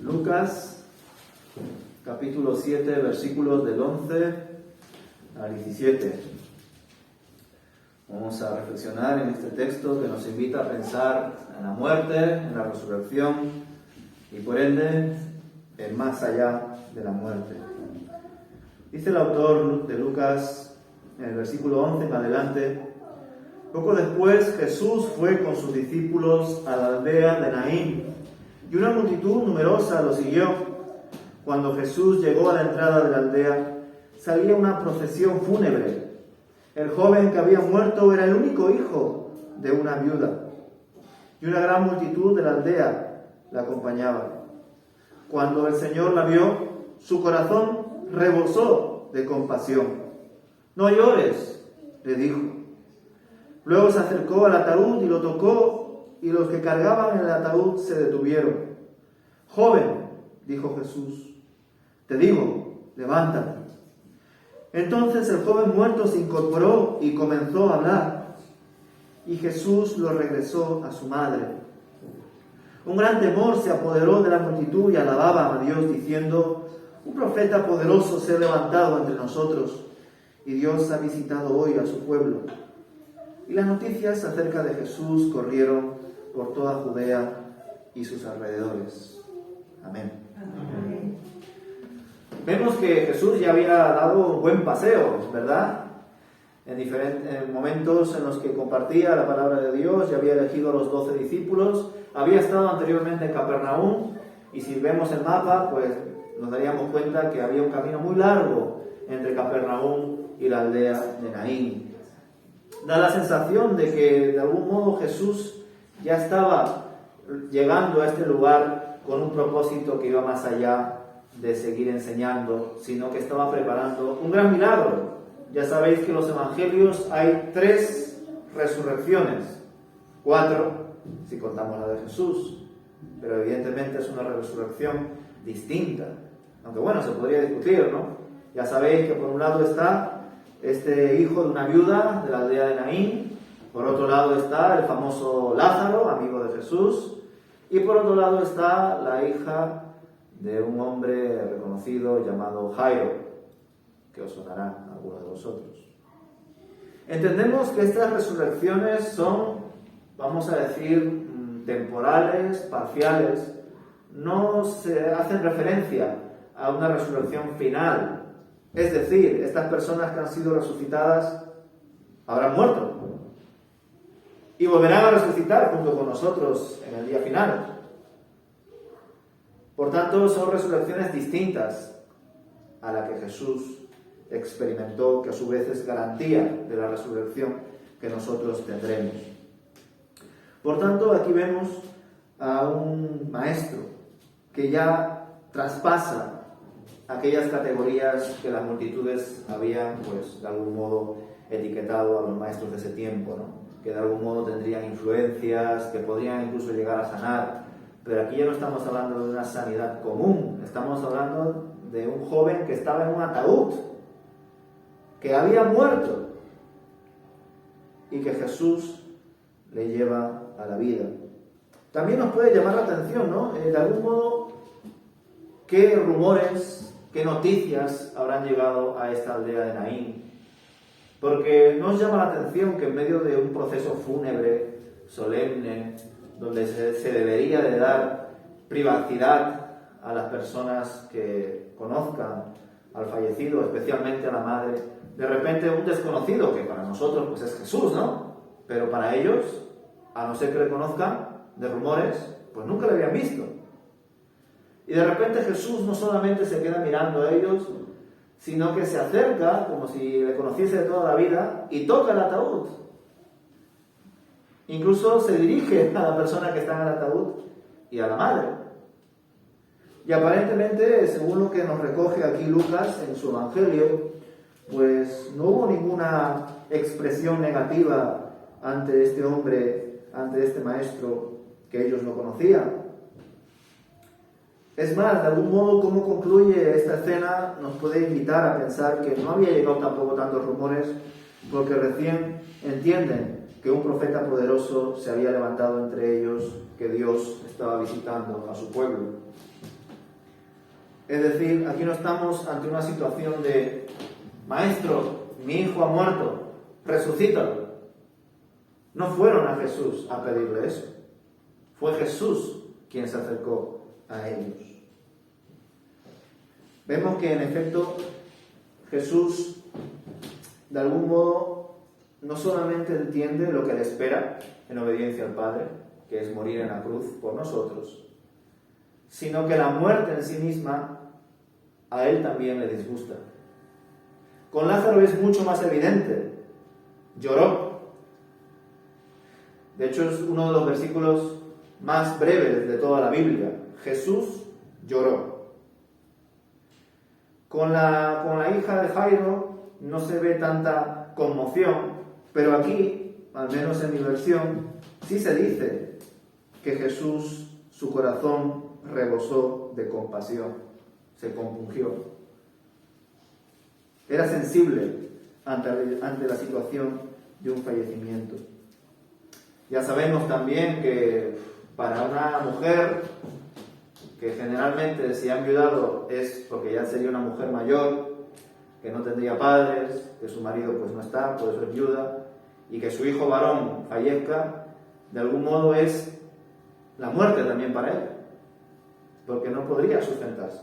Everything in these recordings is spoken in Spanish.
Lucas, capítulo 7, versículos del 11 al 17. Vamos a reflexionar en este texto que nos invita a pensar en la muerte, en la resurrección y por ende en más allá de la muerte. Dice el autor de Lucas, en el versículo 11 en adelante: poco después Jesús fue con sus discípulos a la aldea de Naín, y una multitud numerosa lo siguió. Cuando Jesús llegó a la entrada de la aldea, salía una procesión fúnebre. El joven que había muerto era el único hijo de una viuda, y una gran multitud de la aldea la acompañaba. Cuando el Señor la vio, su corazón rebosó de compasión. «No llores», le dijo. Luego se acercó al ataúd y lo tocó, y los que cargaban el ataúd se detuvieron. «Joven», dijo Jesús, «te digo, levántate». Entonces el joven muerto se incorporó y comenzó a hablar, y Jesús lo regresó a su madre. Un gran temor se apoderó de la multitud y alababan a Dios diciendo: «Un profeta poderoso se ha levantado entre nosotros, y Dios ha visitado hoy a su pueblo». Y las noticias acerca de Jesús corrieron por toda Judea y sus alrededores. Amén. Amén. Vemos que Jesús ya había dado un buen paseo, ¿verdad? En diferentes momentos en los que compartía la palabra de Dios, ya había elegido a los 12 discípulos, había estado anteriormente en Capernaum, y si vemos el mapa, pues nos daríamos cuenta que había un camino muy largo entre Capernaum y la aldea de Naín. Da la sensación de que de algún modo Jesús ya estaba llegando a este lugar con un propósito que iba más allá de seguir enseñando, sino que estaba preparando un gran milagro. Ya sabéis que en los evangelios hay 3 resurrecciones, 4 si contamos la de Jesús, pero evidentemente es una resurrección distinta, aunque bueno, se podría discutir, ¿no? Ya sabéis que por un lado está este hijo de una viuda de la aldea de Naín, por otro lado está el famoso Lázaro, amigo de Jesús, y por otro lado está la hija de un hombre reconocido llamado Jairo, que os sonará a algunos de vosotros. Entendemos que estas resurrecciones son, vamos a decir, temporales, parciales, no se hacen referencia a una resurrección final. Es decir, estas personas que han sido resucitadas habrán muerto y volverán a resucitar junto con nosotros en el día final. Por tanto, son resurrecciones distintas a la que Jesús experimentó, que a su vez es garantía de la resurrección que nosotros tendremos. Por tanto, aquí vemos a un maestro que ya traspasa aquellas categorías que las multitudes habían, pues, de algún modo etiquetado a los maestros de ese tiempo, ¿no? Que de algún modo tendrían influencias, que podrían incluso llegar a sanar. Pero aquí ya no estamos hablando de una sanidad común, estamos hablando de un joven que estaba en un ataúd, que había muerto, y que Jesús le lleva a la vida. También nos puede llamar la atención, ¿no? De algún modo, qué rumores, qué noticias habrán llegado a esta aldea de Naín. Porque nos llama la atención que en medio de un proceso fúnebre, solemne, donde se debería de dar privacidad a las personas que conozcan al fallecido, especialmente a la madre, de repente un desconocido, que para nosotros pues es Jesús, ¿no? Pero para ellos, a no ser que le conozcan de rumores, pues nunca le habían visto. Y de repente Jesús no solamente se queda mirando a ellos, sino que se acerca, como si le conociese de toda la vida, y toca el ataúd. Incluso se dirige a la persona que está en el ataúd y a la madre. Y aparentemente, según lo que nos recoge aquí Lucas en su evangelio, pues no hubo ninguna expresión negativa ante este hombre, ante este maestro que ellos no conocían. Es más, de algún modo, cómo concluye esta escena nos puede invitar a pensar que no había llegado tampoco tantos rumores, porque recién entienden que un profeta poderoso se había levantado entre ellos, que Dios estaba visitando a su pueblo. Es decir, aquí no estamos ante una situación de, maestro, mi hijo ha muerto, resucítalo. No fueron a Jesús a pedirle eso. Fue Jesús quien se acercó a ellos. Vemos que en efecto Jesús de algún modo no solamente entiende lo que le espera en obediencia al Padre, que es morir en la cruz por nosotros, sino que la muerte en sí misma a él también le disgusta. Con Lázaro es mucho más evidente. Lloró. De hecho, es uno de los versículos más breves de toda la Biblia. Jesús lloró. Con la hija de Jairo no se ve tanta conmoción, pero aquí, al menos en mi versión, sí se dice que Jesús, su corazón rebosó de compasión, se compungió. Era sensible ante la situación de un fallecimiento. Ya sabemos también que para una mujer que generalmente si ha enviudado es porque ya sería una mujer mayor, que no tendría padres, que su marido pues no está, por eso es viuda, y que su hijo varón fallezca, de algún modo es la muerte también para él, porque no podría sustentarse.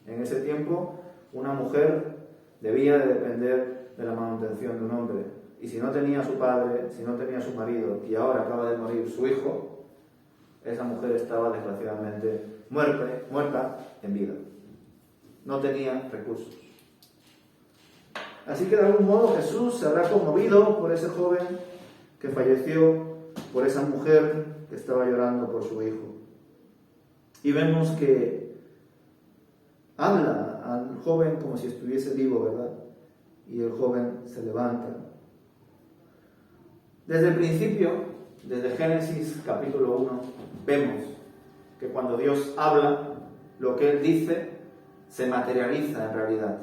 En ese tiempo una mujer debía de depender de la manutención de un hombre, y si no tenía a su padre, si no tenía a su marido, y ahora acaba de morir su hijo, esa mujer estaba desgraciadamente muerta en vida. No tenía recursos. Así que de algún modo Jesús se habrá conmovido por ese joven que falleció, por esa mujer que estaba llorando por su hijo. Y vemos que habla al joven como si estuviese vivo, ¿verdad? Y el joven se levanta. Desde el principio, desde Génesis capítulo 1, vemos que cuando Dios habla, lo que Él dice se materializa en realidad.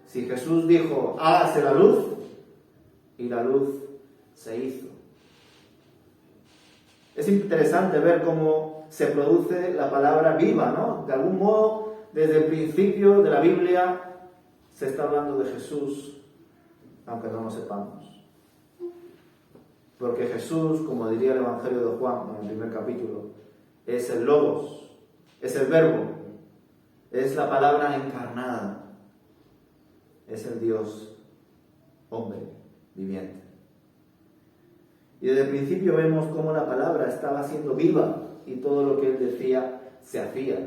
Si Jesús dijo, hágase la luz, y la luz se hizo. Es interesante ver cómo se produce la palabra viva, ¿no? De algún modo, desde el principio de la Biblia, se está hablando de Jesús, aunque no lo sepamos. Porque Jesús, como diría el Evangelio de Juan en el primer capítulo, es el Logos, es el Verbo, es la palabra encarnada, es el Dios hombre viviente. Y desde el principio vemos cómo la palabra estaba siendo viva y todo lo que Él decía se hacía.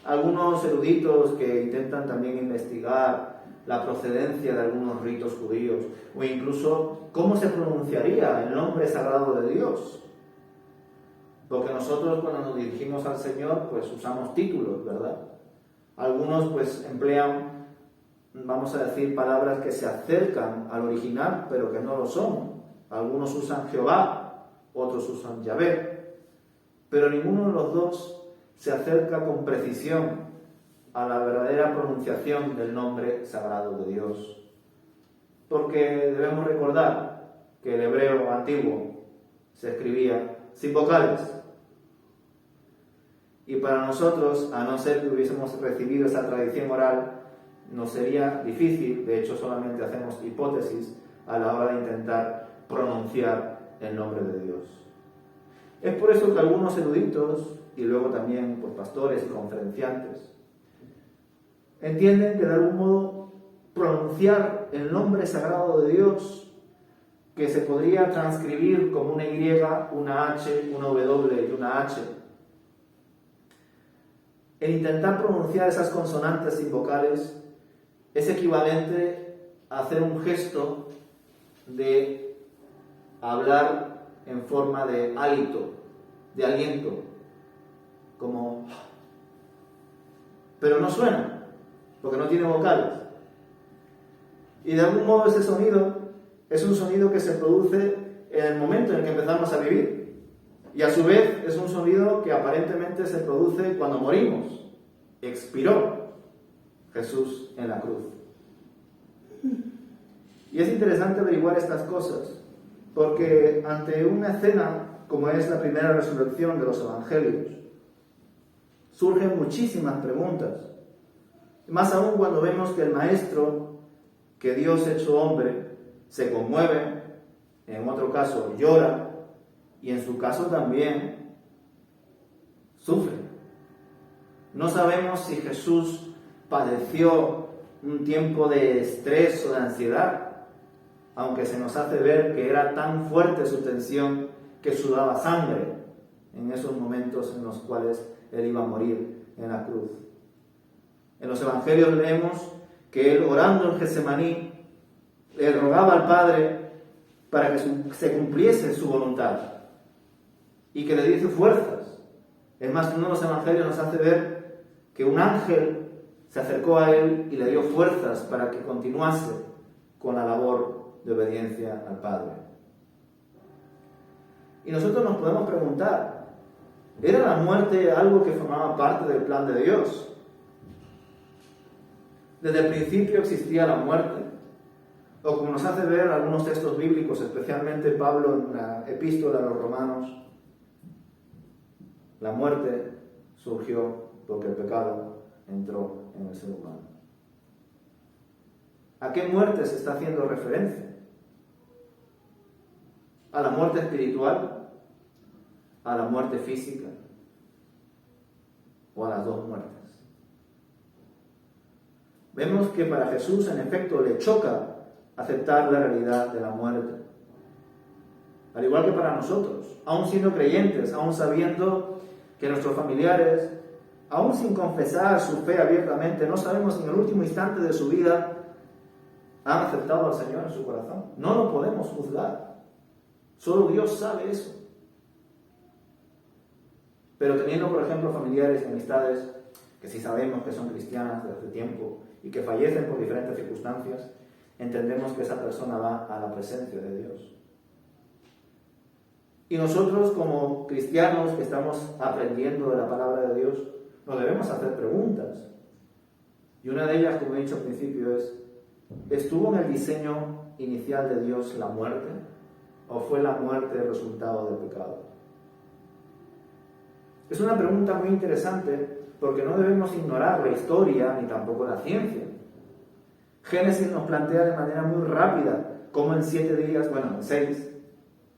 Algunos eruditos que intentan también investigar la procedencia de algunos ritos judíos, o incluso cómo se pronunciaría el nombre sagrado de Dios. Porque nosotros cuando nos dirigimos al Señor, pues usamos títulos, ¿verdad? Algunos pues emplean, vamos a decir, palabras que se acercan al original, pero que no lo son. Algunos usan Jehová, otros usan Yahvé, pero ninguno de los dos se acerca con precisión a la verdadera pronunciación del nombre sagrado de Dios. Porque debemos recordar que el hebreo antiguo se escribía sin vocales. Y para nosotros, a no ser que hubiésemos recibido esa tradición oral, nos sería difícil, de hecho solamente hacemos hipótesis a la hora de intentar pronunciar el nombre de Dios. Es por eso que algunos eruditos, y luego también pues, pastores y conferenciantes, entienden que de algún modo pronunciar el nombre sagrado de Dios, que se podría transcribir como una Y, una H, una W y una H, el intentar pronunciar esas consonantes sin vocales es equivalente a hacer un gesto de hablar en forma de hálito, de aliento, como... pero no suena, porque no tiene vocales. Y de algún modo ese sonido es un sonido que se produce en el momento en el que empezamos a vivir. Y a su vez es un sonido que aparentemente se produce cuando morimos. Expiró Jesús en la cruz. Y es interesante averiguar estas cosas, porque ante una escena como es la primera resurrección de los evangelios, surgen muchísimas preguntas. Más aún cuando vemos que el Maestro, que Dios hecho hombre, se conmueve, en otro caso llora, y en su caso también sufre. No sabemos si Jesús padeció un tiempo de estrés o de ansiedad, aunque se nos hace ver que era tan fuerte su tensión que sudaba sangre en esos momentos en los cuales él iba a morir en la cruz. En los evangelios leemos que él, orando en Getsemaní, le rogaba al Padre para que se cumpliese su voluntad y que le diese fuerzas. Es más, uno de los evangelios nos hace ver que un ángel se acercó a él y le dio fuerzas para que continuase con la labor de obediencia al Padre. Y nosotros nos podemos preguntar, ¿era la muerte algo que formaba parte del plan de Dios? Desde el principio existía la muerte, o como nos hace ver algunos textos bíblicos, especialmente Pablo en la epístola a los Romanos, la muerte surgió porque el pecado entró en el ser humano. ¿A qué muerte se está haciendo referencia? ¿A la muerte espiritual? ¿A la muerte física? ¿O a las dos muertes? Vemos que para Jesús, en efecto, le choca aceptar la realidad de la muerte. Al igual que para nosotros, aún siendo creyentes, aún sabiendo que nuestros familiares, aún sin confesar su fe abiertamente, no sabemos si en el último instante de su vida han aceptado al Señor en su corazón. No lo podemos juzgar. Solo Dios sabe eso. Pero teniendo, por ejemplo, familiares y amistades que sí sabemos que son cristianas desde hace tiempo y que fallecen por diferentes circunstancias, entendemos que esa persona va a la presencia de Dios. Y nosotros, como cristianos que estamos aprendiendo de la palabra de Dios, nos debemos hacer preguntas. Y una de ellas, como he dicho al principio, es: ¿estuvo en el diseño inicial de Dios la muerte? ¿O fue la muerte el resultado del pecado? Es una pregunta muy interesante porque no debemos ignorar la historia ni tampoco la ciencia. Génesis nos plantea de manera muy rápida cómo en 7 días, en 6,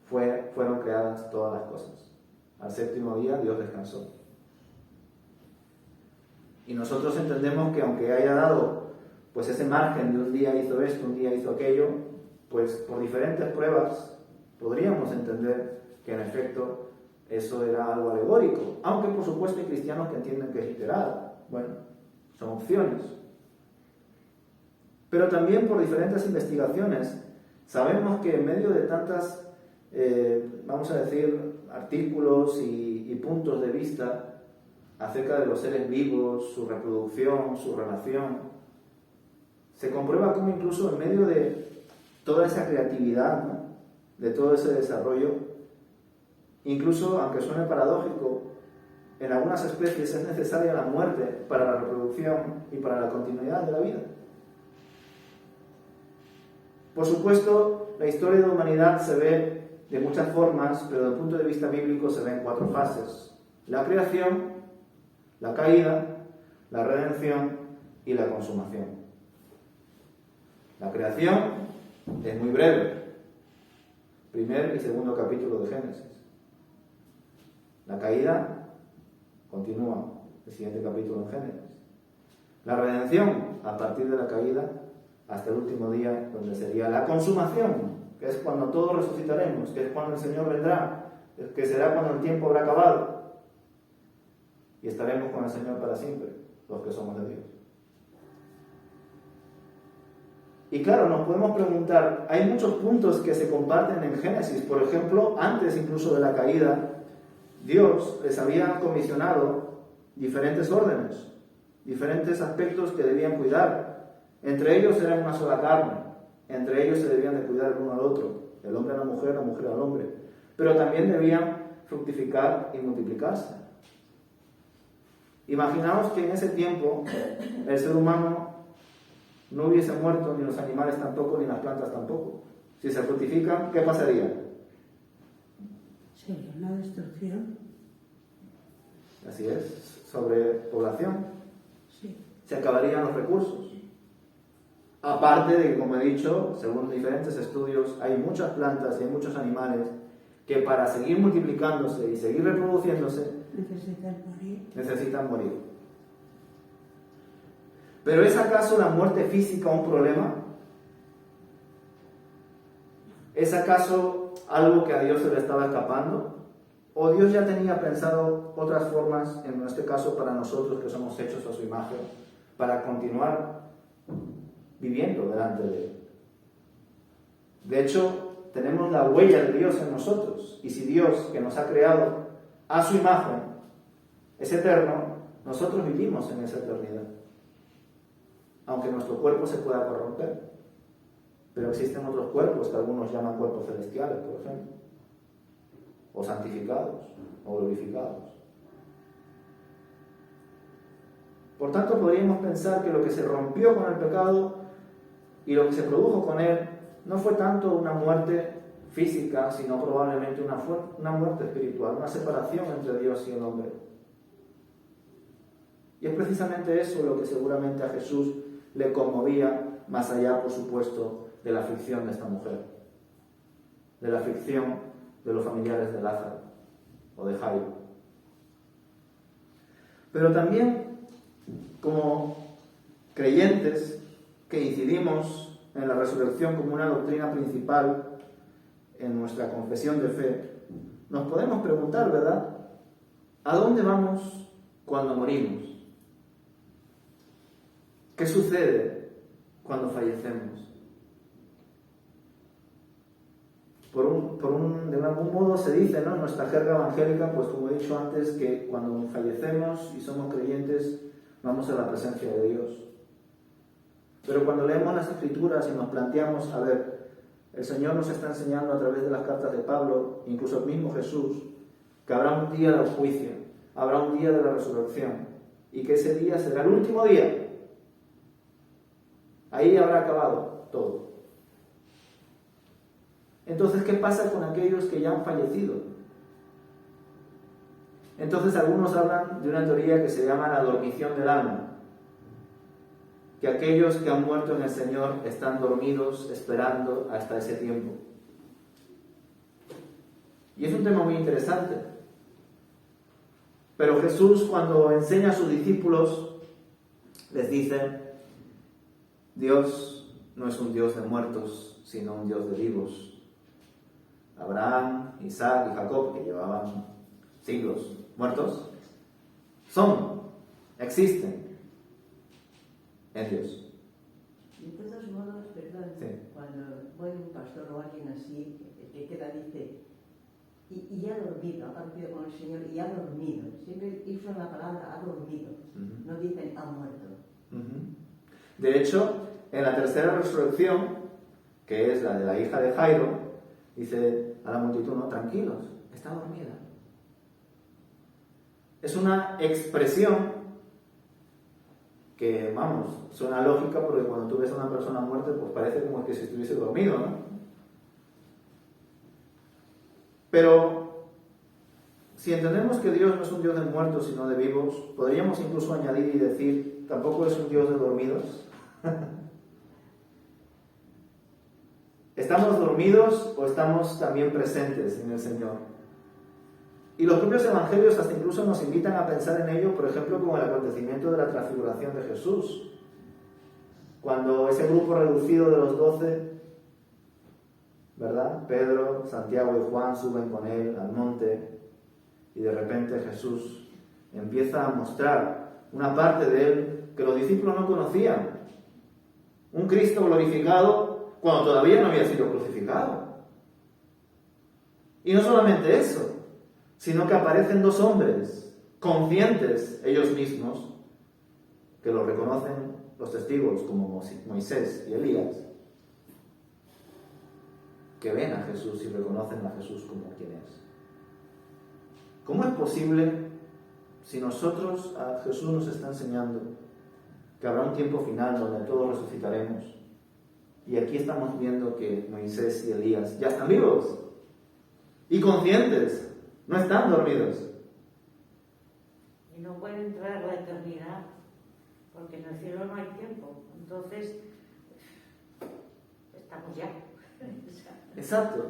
fueron creadas todas las cosas. Al 7º día Dios descansó. Y nosotros entendemos que aunque haya dado ese margen de un día hizo esto, un día hizo aquello, por diferentes pruebas podríamos entender que en efecto eso era algo alegórico, aunque por supuesto hay cristianos que entienden que es literal. Son opciones. Pero también por diferentes investigaciones sabemos que en medio de tantas, artículos y puntos de vista acerca de los seres vivos, su reproducción, su relación, se comprueba cómo incluso en medio de toda esa creatividad, ¿no?, de todo ese desarrollo, incluso, aunque suene paradójico, en algunas especies es necesaria la muerte para la reproducción y para la continuidad de la vida. Por supuesto, la historia de la humanidad se ve de muchas formas, pero desde el punto de vista bíblico se ve en 4 fases: la creación, la caída, la redención y la consumación. La creación es muy breve, 1er y 2 capítulo de Génesis. La caída continúa, el siguiente capítulo en Génesis. La redención, a partir de la caída hasta el último día, donde sería la consumación, que es cuando todos resucitaremos, que es cuando el Señor vendrá, que será cuando el tiempo habrá acabado y estaremos con el Señor para siempre, los que somos de Dios. Y claro, nos podemos preguntar, hay muchos puntos que se comparten en Génesis. Por ejemplo, antes incluso de la caída, Dios les había comisionado diferentes órdenes, diferentes aspectos que debían cuidar. Entre ellos eran una sola carne, entre ellos se debían de cuidar el uno al otro, el hombre a la mujer al hombre, pero también debían fructificar y multiplicarse. Imaginaos que en ese tiempo el ser humano no hubiese muerto, ni los animales tampoco, ni las plantas tampoco. Si se fructifican, ¿qué pasaría? Sería una destrucción. Así es, sobrepoblación. Sí. Se acabarían los recursos. Aparte de que, como he dicho, según diferentes estudios, hay muchas plantas y hay muchos animales que para seguir multiplicándose y seguir reproduciéndose necesitan morir. ¿Pero es acaso la muerte física un problema? ¿Es acaso algo que a Dios se le estaba escapando? ¿O Dios ya tenía pensado otras formas, en este caso para nosotros que somos hechos a su imagen, para continuar viviendo delante de Él? De hecho, tenemos la huella de Dios en nosotros. Y si Dios, que nos ha creado a su imagen, es eterno, nosotros vivimos en esa eternidad. Aunque nuestro cuerpo se pueda corromper. Pero existen otros cuerpos que algunos llaman cuerpos celestiales, por ejemplo. O santificados, o glorificados. Por tanto, podríamos pensar que lo que se rompió con el pecado y lo que se produjo con él no fue tanto una muerte física, sino probablemente una muerte espiritual, una separación entre Dios y el hombre. Y es precisamente eso lo que seguramente a Jesús le conmovía, más allá, por supuesto, de la aflicción de esta mujer, de la aflicción de los familiares de Lázaro o de Jairo. Pero también, como creyentes que incidimos en la resurrección como una doctrina principal en nuestra confesión de fe, nos podemos preguntar, ¿verdad? ¿A dónde vamos cuando morimos? ¿Qué sucede cuando fallecemos? De algún modo se dice, ¿no?, en nuestra jerga evangélica, pues como he dicho antes, que cuando fallecemos y somos creyentes, vamos a la presencia de Dios. Pero cuando leemos las Escrituras y nos planteamos, a ver, el Señor nos está enseñando a través de las cartas de Pablo, incluso el mismo Jesús, que habrá un día del juicio, habrá un día de la resurrección, y que ese día será el último día. Ahí habrá acabado todo. Entonces, ¿qué pasa con aquellos que ya han fallecido? Entonces, algunos hablan de una teoría que se llama la dormición del alma. Que aquellos que han muerto en el Señor están dormidos esperando hasta ese tiempo. Y es un tema muy interesante. Pero Jesús, cuando enseña a sus discípulos, les dice: Dios no es un Dios de muertos, sino un Dios de vivos. Abraham, Isaac y Jacob, que llevaban siglos muertos, existen en Dios. De todos modos, perdón, sí, cuando muere un pastor o alguien así, que queda, dice, y ya ha dormido, ha partido con el Señor y ha dormido. Siempre usan la palabra ha dormido, no dicen ha muerto. De hecho, en la tercera resurrección, que es la de la hija de Jairo, dice a la multitud: no, tranquilos, está dormida. Es una expresión que, vamos, suena lógica, porque cuando tú ves a una persona muerta, pues parece como que si estuviese dormido, ¿no? Pero si entendemos que Dios no es un Dios de muertos, sino de vivos, podríamos incluso añadir y decir, tampoco es un Dios de dormidos. ¿Estamos dormidos o estamos también presentes en el Señor? Y los propios evangelios hasta incluso nos invitan a pensar en ello, por ejemplo, como el acontecimiento de la transfiguración de Jesús. Cuando ese grupo reducido de los 12, ¿verdad?, Pedro, Santiago y Juan suben con él al monte, y de repente Jesús empieza a mostrar una parte de él que los discípulos no conocían. Un Cristo glorificado cuando todavía no había sido crucificado. Y no solamente eso, sino que aparecen dos hombres, conscientes ellos mismos, que lo reconocen los testigos como Moisés y Elías, que ven a Jesús y reconocen a Jesús como quien es. ¿Cómo es posible, si nosotros, a Jesús nos está enseñando que habrá un tiempo final donde todos resucitaremos, y aquí estamos viendo que Moisés y Elías ya están vivos y conscientes, no están dormidos? y no puede entrar la eternidad, porque en el cielo no hay tiempo. Entonces, estamos ya. Exacto.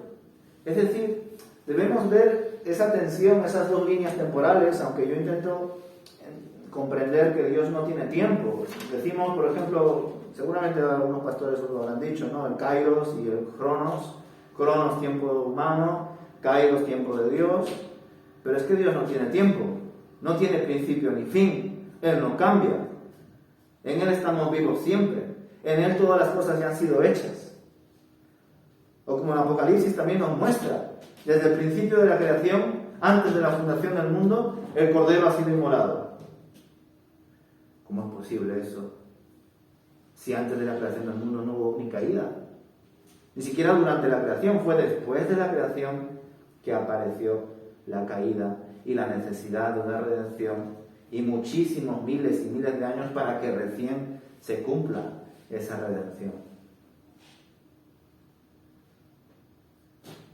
Es decir, debemos ver esa tensión, esas dos líneas temporales, aunque yo intento comprender que Dios no tiene tiempo. Decimos, por ejemplo, seguramente algunos pastores os lo habrán dicho, ¿no? El Kairos y el Cronos. Cronos, tiempo humano, Kairos, tiempo de Dios. Pero es que Dios no tiene tiempo, no tiene principio ni fin. Él no cambia. En Él estamos vivos siempre. En Él todas las cosas ya han sido hechas. O como el Apocalipsis también nos muestra, desde el principio de la creación, antes de la fundación del mundo, el Cordero ha sido inmolado. ¿Cómo es posible eso? Si antes de la creación del mundo no hubo ni caída. Ni siquiera durante la creación, fue después de la creación que apareció la caída y la necesidad de una redención y muchísimos miles y miles de años para que recién se cumpla esa redención.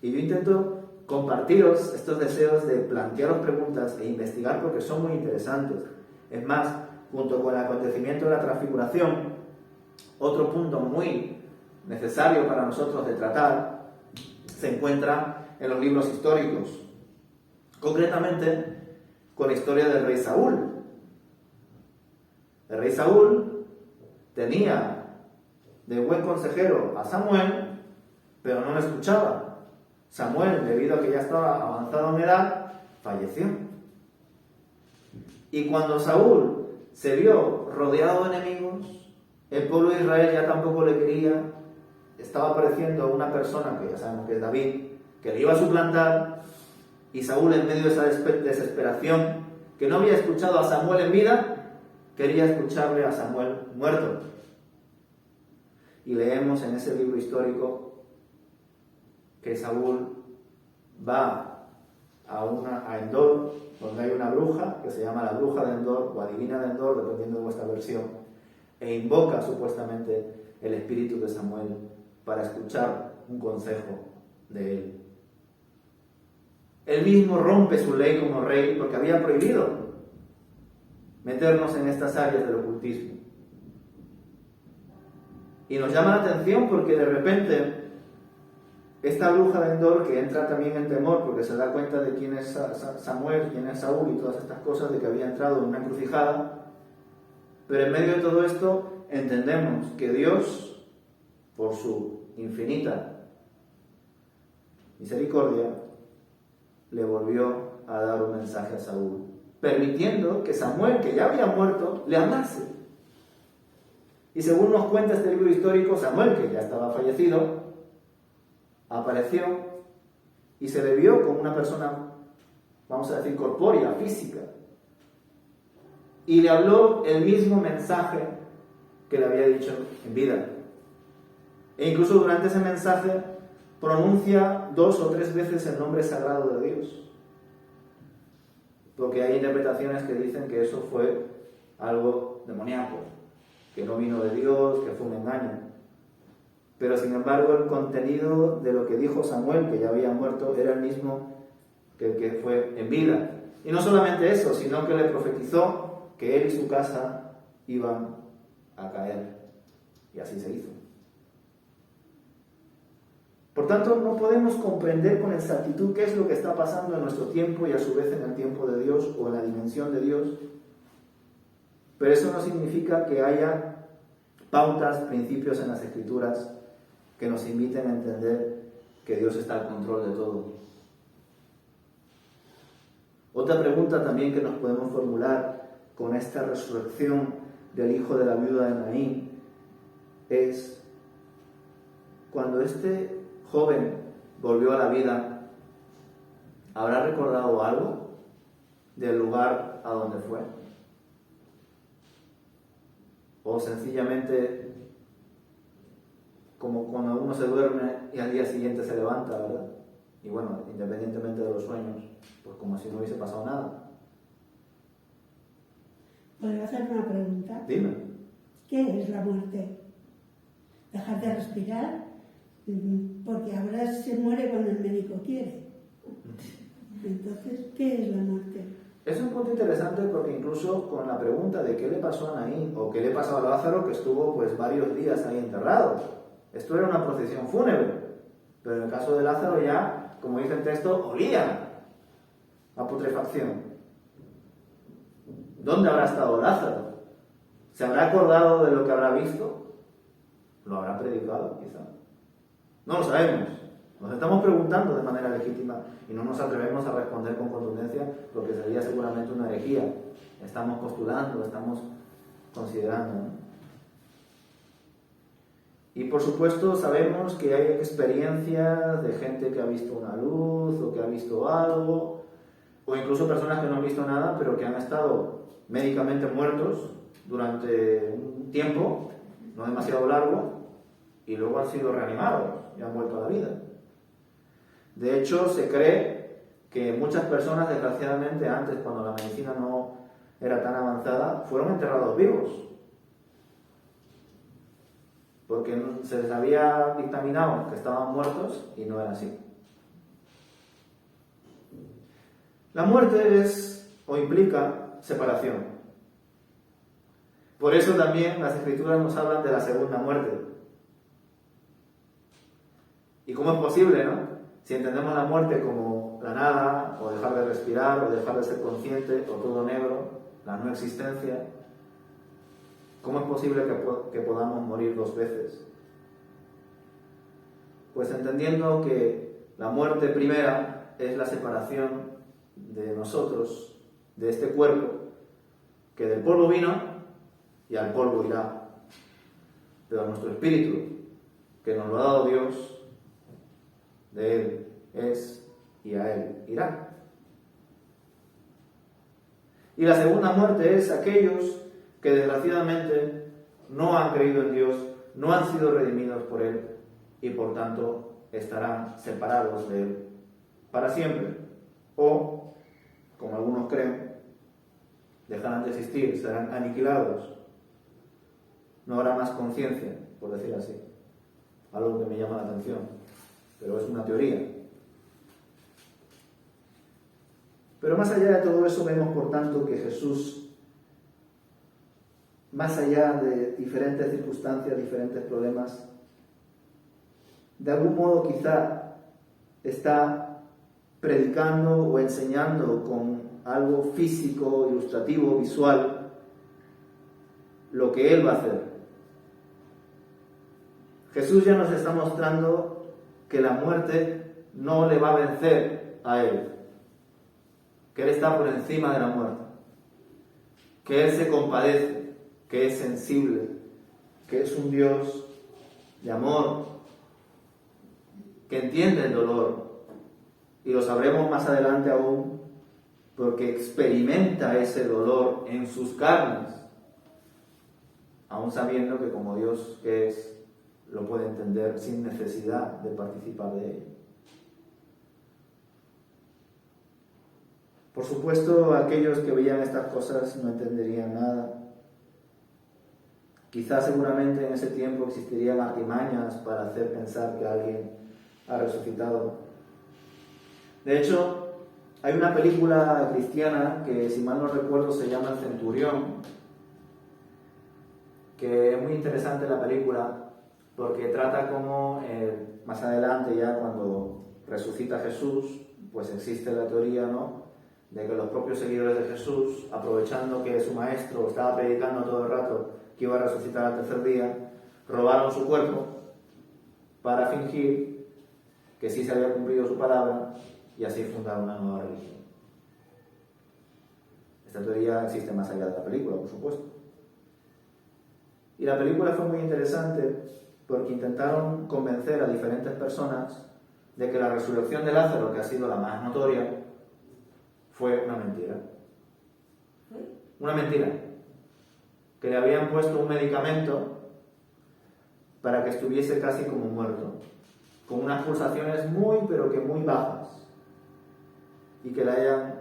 Y yo intento compartiros estos deseos de plantearos preguntas e investigar porque son muy interesantes. Es más, junto con el acontecimiento de la transfiguración, otro punto muy necesario para nosotros de tratar se encuentra en los libros históricos, concretamente con la historia del rey Saúl. El rey Saúl tenía de buen consejero a Samuel, pero no lo escuchaba. Samuel, debido a que ya estaba avanzado en edad, falleció. Y cuando Saúl se vio rodeado de enemigos, el pueblo de Israel ya tampoco le quería. Estaba apareciendo una persona, que ya sabemos que es David, que le iba a suplantar, y Saúl, en medio de esa desesperación, que no había escuchado a Samuel en vida, quería escucharle a Samuel muerto. Y leemos en ese libro histórico que Saúl va a Endor, donde hay una bruja, que se llama la bruja de Endor, o adivina de Endor, dependiendo de vuestra versión, e invoca supuestamente el espíritu de Samuel para escuchar un consejo de él. Él mismo rompe su ley como rey porque había prohibido meternos en estas áreas del ocultismo. Y nos llama la atención porque de repente esta bruja de Endor, que entra también en temor porque se da cuenta de quién es Samuel, quién es Saúl y todas estas cosas, de que había entrado en una encrucijada, pero en medio de todo esto entendemos que Dios, por su infinita misericordia, le volvió a dar un mensaje a Saúl, permitiendo que Samuel, que ya había muerto, le hablase. Y según nos cuenta este libro histórico, Samuel, que ya estaba fallecido, apareció y se le vio como una persona, vamos a decir, corpórea, física. Y le habló el mismo mensaje que le había dicho en vida. E incluso durante ese mensaje pronuncia 2 o 3 veces el nombre sagrado de Dios. Porque hay interpretaciones que dicen que eso fue algo demoníaco, que no vino de Dios, que fue un engaño. Pero sin embargo el contenido de lo que dijo Samuel, que ya había muerto, era el mismo que el que fue en vida. Y no solamente eso, sino que le profetizó que él y su casa iban a caer. Y así se hizo. Por tanto, no podemos comprender con exactitud qué es lo que está pasando en nuestro tiempo y a su vez en el tiempo de Dios o en la dimensión de Dios. Pero eso no significa que haya pautas, principios en las Escrituras que nos inviten a entender que Dios está al control de todo. Otra pregunta también que nos podemos formular con esta resurrección del hijo de la viuda de Naín es: cuando este joven volvió a la vida, ¿habrá recordado algo del lugar a donde fue? O sencillamente, como cuando uno se duerme y al día siguiente se levanta, ¿verdad? Y bueno, independientemente de los sueños, pues como si no hubiese pasado nada. ¿Puedo hacer una pregunta? Dime. ¿Qué es la muerte? ¿Dejar de respirar? Porque ahora se muere cuando el médico quiere. Entonces, ¿qué es la muerte? Es un punto interesante porque incluso con la pregunta de qué le pasó a Naín o qué le pasó a Lázaro, que estuvo pues varios días ahí enterrado. Esto era una procesión fúnebre, pero en el caso de Lázaro ya, como dice el texto, olía a putrefacción. ¿Dónde habrá estado Lázaro? ¿Se habrá acordado de lo que habrá visto? ¿Lo habrá predicado, quizá? No lo sabemos. Nos estamos preguntando de manera legítima y no nos atrevemos a responder con contundencia porque sería seguramente una herejía. Estamos postulando, estamos considerando, ¿no? Y por supuesto sabemos que hay experiencias de gente que ha visto una luz o que ha visto algo, o incluso personas que no han visto nada pero que han estado médicamente muertos durante un tiempo, no demasiado largo, y luego han sido reanimados y han vuelto a la vida. De hecho, se cree que muchas personas, desgraciadamente, antes, cuando la medicina no era tan avanzada, fueron enterrados vivos. Porque se les había dictaminado que estaban muertos y no era así. La muerte es o implica separación. Por eso también las Escrituras nos hablan de la segunda muerte. ¿Y cómo es posible, no? Si entendemos la muerte como la nada, o dejar de respirar, o dejar de ser consciente, o todo negro, la no existencia, ¿cómo es posible que podamos morir dos veces? Pues entendiendo que la muerte primera es la separación de nosotros, de este cuerpo, que del polvo vino y al polvo irá. Pero nuestro espíritu, que nos lo ha dado Dios, de Él es y a Él irá. Y la segunda muerte es aquellos que desgraciadamente no han creído en Dios, no han sido redimidos por Él y por tanto estarán separados de Él para siempre. O, como algunos creen, dejarán de existir, serán aniquilados. No habrá más conciencia, por decir así. Algo que me llama la atención, pero es una teoría. Pero más allá de todo eso vemos, por tanto, que Jesús, más allá de diferentes circunstancias, diferentes problemas, de algún modo quizá está predicando o enseñando con algo físico, ilustrativo, visual, lo que Él va a hacer. Jesús ya nos está mostrando que la muerte no le va a vencer a Él, que Él está por encima de la muerte, que Él se compadece, que es sensible, que es un Dios de amor, que entiende el dolor, y lo sabremos más adelante aún, porque experimenta ese dolor en sus carnes, aún sabiendo que como Dios que es, lo puede entender sin necesidad de participar de ello. Por supuesto, aquellos que veían estas cosas no entenderían nada. Quizás seguramente en ese tiempo existirían artimañas para hacer pensar que alguien ha resucitado. De hecho, hay una película cristiana que, si mal no recuerdo, se llama El Centurión, que es muy interesante la película porque trata como más adelante, ya cuando resucita Jesús, pues existe la teoría, ¿no?, de que los propios seguidores de Jesús, aprovechando que su maestro estaba predicando todo el rato que iba a resucitar al tercer día, robaron su cuerpo para fingir que sí se había cumplido su palabra y así fundaron una nueva religión. Esta teoría existe más allá de la película, por supuesto. Y la película fue muy interesante porque intentaron convencer a diferentes personas de que la resurrección de Lázaro, que ha sido la más notoria, fue una mentira. Una mentira. Que le habían puesto un medicamento para que estuviese casi como muerto, con unas pulsaciones muy, pero que muy bajas, y que le hayan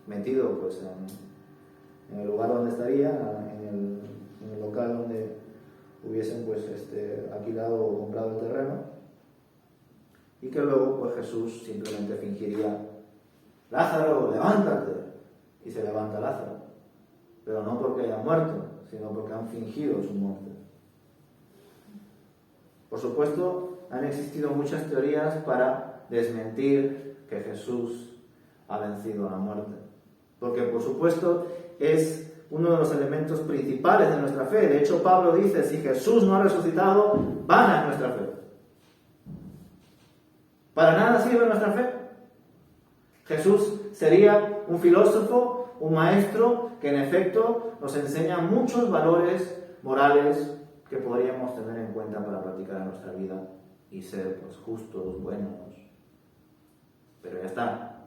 metido pues en el lugar donde estaría, en el local donde hubiesen pues alquilado o comprado el terreno, y que luego pues Jesús simplemente fingiría: Lázaro, levántate, y se levanta Lázaro. Pero no porque haya muerto, sino porque han fingido su muerte. Por supuesto, han existido muchas teorías para desmentir que Jesús ha vencido a la muerte. Porque, por supuesto, es uno de los elementos principales de nuestra fe. De hecho, Pablo dice, si Jesús no ha resucitado, vana es nuestra fe. Para nada sirve nuestra fe. Jesús sería un filósofo, un maestro, que en efecto nos enseña muchos valores morales que podríamos tener en cuenta para practicar en nuestra vida y ser justos, buenos. Pero ya está,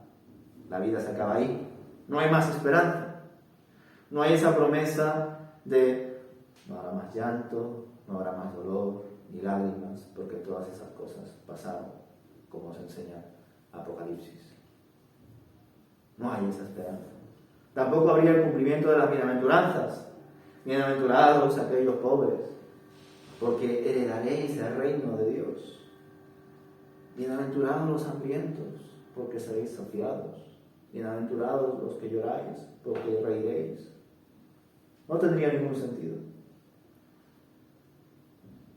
la vida se acaba ahí. No hay más esperanza. No hay esa promesa de no habrá más llanto, no habrá más dolor ni lágrimas, porque todas esas cosas pasaron, como nos enseña Apocalipsis. No hay esa esperanza. Tampoco habría el cumplimiento de las bienaventuranzas. Bienaventurados aquellos pobres, porque heredaréis el reino de Dios. Bienaventurados los hambrientos, porque seréis saciados. Bienaventurados los que lloráis, porque reiréis. No tendría ningún sentido.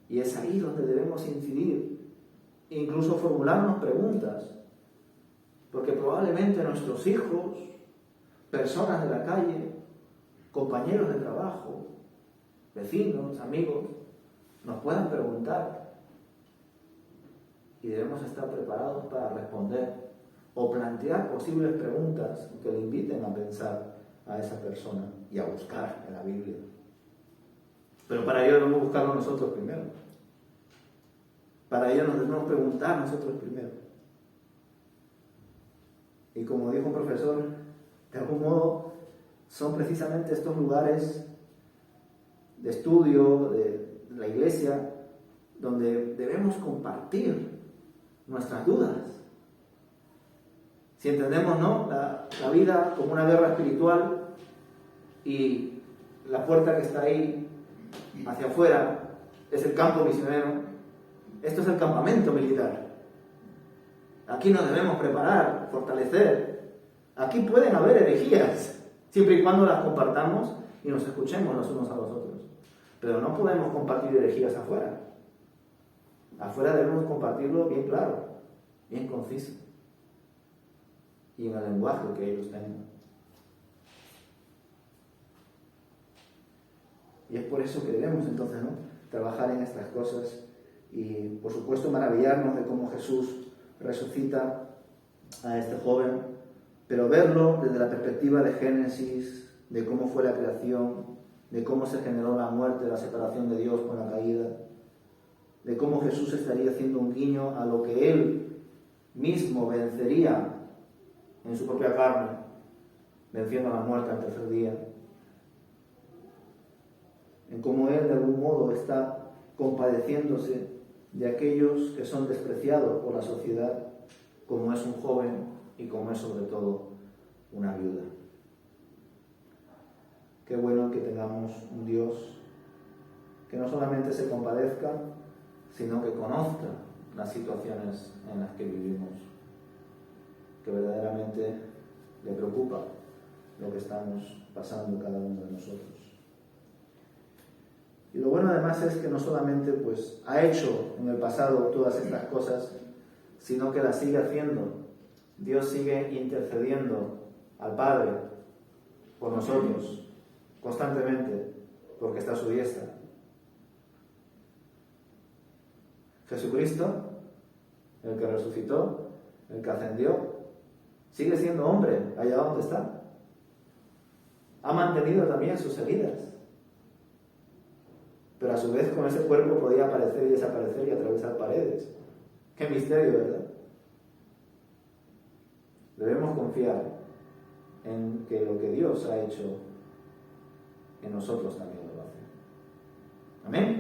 Y es ahí donde debemos incidir, incluso formularnos preguntas, porque probablemente nuestros hijos, personas de la calle, compañeros de trabajo, vecinos, amigos, nos puedan preguntar y debemos estar preparados para responder o plantear posibles preguntas que le inviten a pensar a esa persona y a buscar en la Biblia. Pero para ello debemos buscarlo nosotros primero. Para ello nos debemos preguntar nosotros primero. Y como dijo un profesor, de algún modo son precisamente estos lugares de estudio de la iglesia donde debemos compartir nuestras dudas. Si entendemos, ¿no?, la vida como una guerra espiritual y la puerta que está ahí hacia afuera es el campo misionero, esto es el campamento militar. Aquí nos debemos preparar, fortalecer. Aquí pueden haber herejías, siempre y cuando las compartamos y nos escuchemos los unos a los otros. Pero no podemos compartir herejías afuera. Afuera debemos compartirlo bien claro, bien conciso, y en el lenguaje que ellos tengan. Y es por eso que debemos entonces, ¿no?, trabajar en estas cosas y, por supuesto, maravillarnos de cómo Jesús resucita a este joven, pero verlo desde la perspectiva de Génesis, de cómo fue la creación, de cómo se generó la muerte, la separación de Dios con la caída, de cómo Jesús estaría haciendo un guiño a lo que Él mismo vencería en su propia carne, venciendo a la muerte al tercer día, en cómo Él de algún modo está compadeciéndose de aquellos que son despreciados por la sociedad, como es un joven y como es sobre todo una viuda. Qué bueno que tengamos un Dios que no solamente se compadezca, sino que conozca las situaciones en las que vivimos, que verdaderamente le preocupa lo que estamos pasando cada uno de nosotros. Y lo bueno además es que no solamente pues ha hecho en el pasado todas estas cosas, sino que las sigue haciendo. Dios sigue intercediendo al Padre por nosotros constantemente, porque está a su diestra. Jesucristo, el que resucitó, el que ascendió, sigue siendo hombre allá donde está. Ha mantenido también sus heridas, pero a su vez con ese cuerpo podía aparecer y desaparecer y atravesar paredes. ¡Qué misterio!, ¿verdad? Debemos confiar en que lo que Dios ha hecho en nosotros también lo hace. Amén.